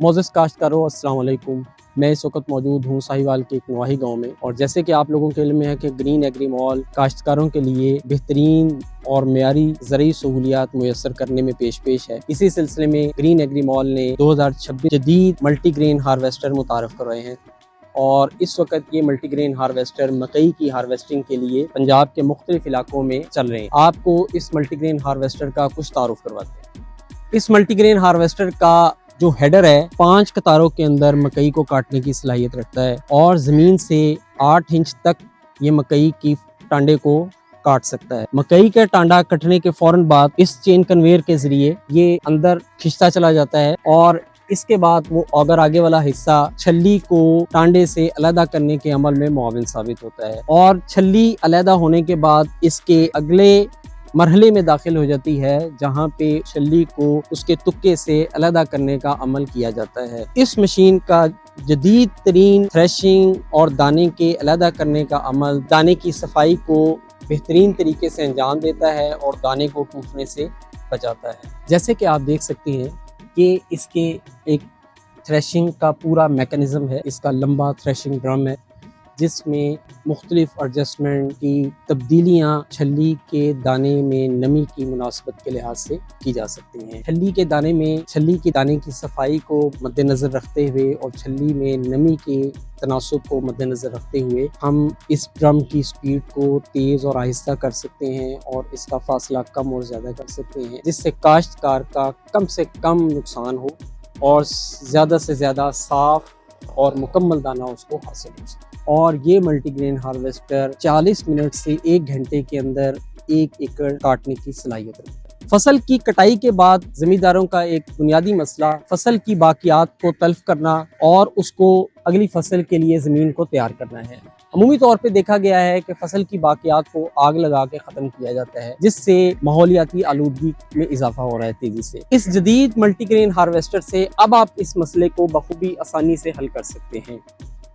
معزز کاشتکاروں السلام علیکم۔ میں اس وقت موجود ہوں ساہیوال کے ایک نواحی گاؤں میں، اور جیسے کہ آپ لوگوں کے علم میں ہے کہ گرین ایگری مال کاشتکاروں کے لیے بہترین اور معیاری زرعی سہولیات میسر کرنے میں پیش ہے۔ اسی سلسلے میں گرین ایگری مال نے 2026 جدید ملٹی گرین ہارویسٹر متعارف کروائے ہیں، اور اس وقت یہ ملٹی گرین ہارویسٹر مکئی کی ہارویسٹنگ کے لیے پنجاب کے مختلف علاقوں میں چل رہے ہیں۔ آپ کو اس ملٹی گرین ہارویسٹر کا کچھ تعارف کرواتے ہیں۔ اس ملٹی گرین ہارویسٹر کا جو ہیڈر ہے 5 قطاروں کے اندر مکئی کو کاٹنے کی صلاحیت رکھتا ہے، اور زمین سے 8 انچ تک یہ مکئی کی ٹانڈے کو کاٹ سکتا ہے۔ مکئی کا ٹانڈا کٹنے کے فوراً بعد اس چین کنویئر کے ذریعے یہ اندر کھنچتا چلا جاتا ہے، اور اس کے بعد وہ اگر آگے والا حصہ چھلی کو ٹانڈے سے علیحدہ کرنے کے عمل میں معاون ثابت ہوتا ہے، اور چھلی علیحدہ ہونے کے بعد اس کے اگلے مرحلے میں داخل ہو جاتی ہے، جہاں پہ چھلی کو اس کے تکے سے علیحدہ کرنے کا عمل کیا جاتا ہے۔ اس مشین کا جدید ترین تھریشنگ اور دانے کے علیحدہ کرنے کا عمل دانے کی صفائی کو بہترین طریقے سے انجام دیتا ہے اور دانے کو ٹوٹنے سے بچاتا ہے۔ جیسے کہ آپ دیکھ سکتے ہیں کہ اس کے ایک تھریشنگ کا پورا میکانزم ہے، اس کا لمبا تھریشنگ ڈرم ہے، جس میں مختلف ایڈجسٹمنٹ کی تبدیلیاں چھلی کے دانے میں نمی کی مناسبت کے لحاظ سے کی جا سکتی ہیں۔ چھلی کے دانے میں چھلی کے دانے کی صفائی کو مد نظر رکھتے ہوئے اور چھلی میں نمی کے تناسب کو مد نظر رکھتے ہوئے ہم اس ڈرم کی سپیڈ کو تیز اور آہستہ کر سکتے ہیں، اور اس کا فاصلہ کم اور زیادہ کر سکتے ہیں، جس سے کاشتکار کا کم سے کم نقصان ہو اور زیادہ سے زیادہ صاف اور مکمل دانہ اس کو حاصل ہو سکے۔ اور یہ ملٹی گرین ہارویسٹر 40 منٹ سے 1 گھنٹے کے اندر 1 ایکڑ کاٹنے کی صلاحیت رکھتا ہے۔ فصل کی کٹائی کے بعد زمینداروں کا ایک بنیادی مسئلہ فصل کی باقیات کو تلف کرنا اور اس کو اگلی فصل کے لیے زمین کو تیار کرنا ہے۔ عمومی طور پہ دیکھا گیا ہے کہ فصل کی باقیات کو آگ لگا کے ختم کیا جاتا ہے، جس سے ماحولیاتی آلودگی میں اضافہ ہو رہا ہے تیزی سے۔ اس جدید ملٹی گرین ہارویسٹر سے اب آپ اس مسئلے کو بخوبی آسانی سے حل کر سکتے ہیں۔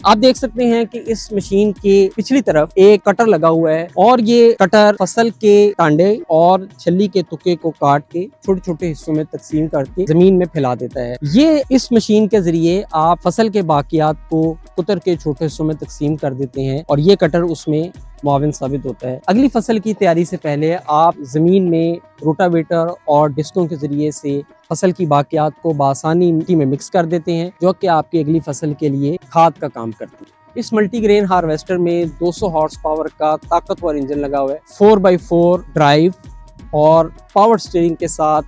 آپ دیکھ سکتے ہیں کہ اس مشین کے پچھلی طرف ایک کٹر لگا ہوا ہے، اور یہ کٹر فصل کے ٹانڈے اور چھلی کے تکے کو کاٹ کے چھوٹے چھوٹے حصوں میں تقسیم کر کے زمین میں پھیلا دیتا ہے۔ یہ اس مشین کے ذریعے آپ فصل کے باقیات کو کتر کے چھوٹے حصوں میں تقسیم کر دیتے ہیں، اور یہ کٹر اس میں معاون ثابت ہوتا ہے۔ اگلی فصل کی تیاری سے پہلے آپ زمین میں روٹاویٹر اور ڈسکوں کے ذریعے سے فصل کی باقیات کو بآسانی مٹی میں مکس کر دیتے ہیں، جو کہ آپ کی اگلی فصل کے لیے کھاد کا کام کرتی ہے۔ اس ملٹی گرین ہارویسٹر میں 200 ہارس پاور کا طاقتور انجن لگا ہوا ہے، 4x4 ڈرائیو اور پاور سٹیئرنگ کے ساتھ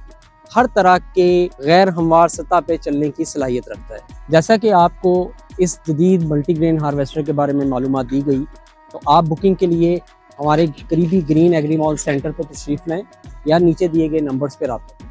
ہر طرح کے غیر ہموار سطح پہ چلنے کی صلاحیت رکھتا ہے۔ جیسا کہ آپ کو اس جدید ملٹی گرین ہارویسٹر کے بارے میں معلومات دی گئی، تو آپ بکنگ کے لیے ہمارے قریبی گرین ایگری مال سینٹر پر تشریف لائیں یا نیچے دیے گئے نمبرز پہ رابطہ کریں۔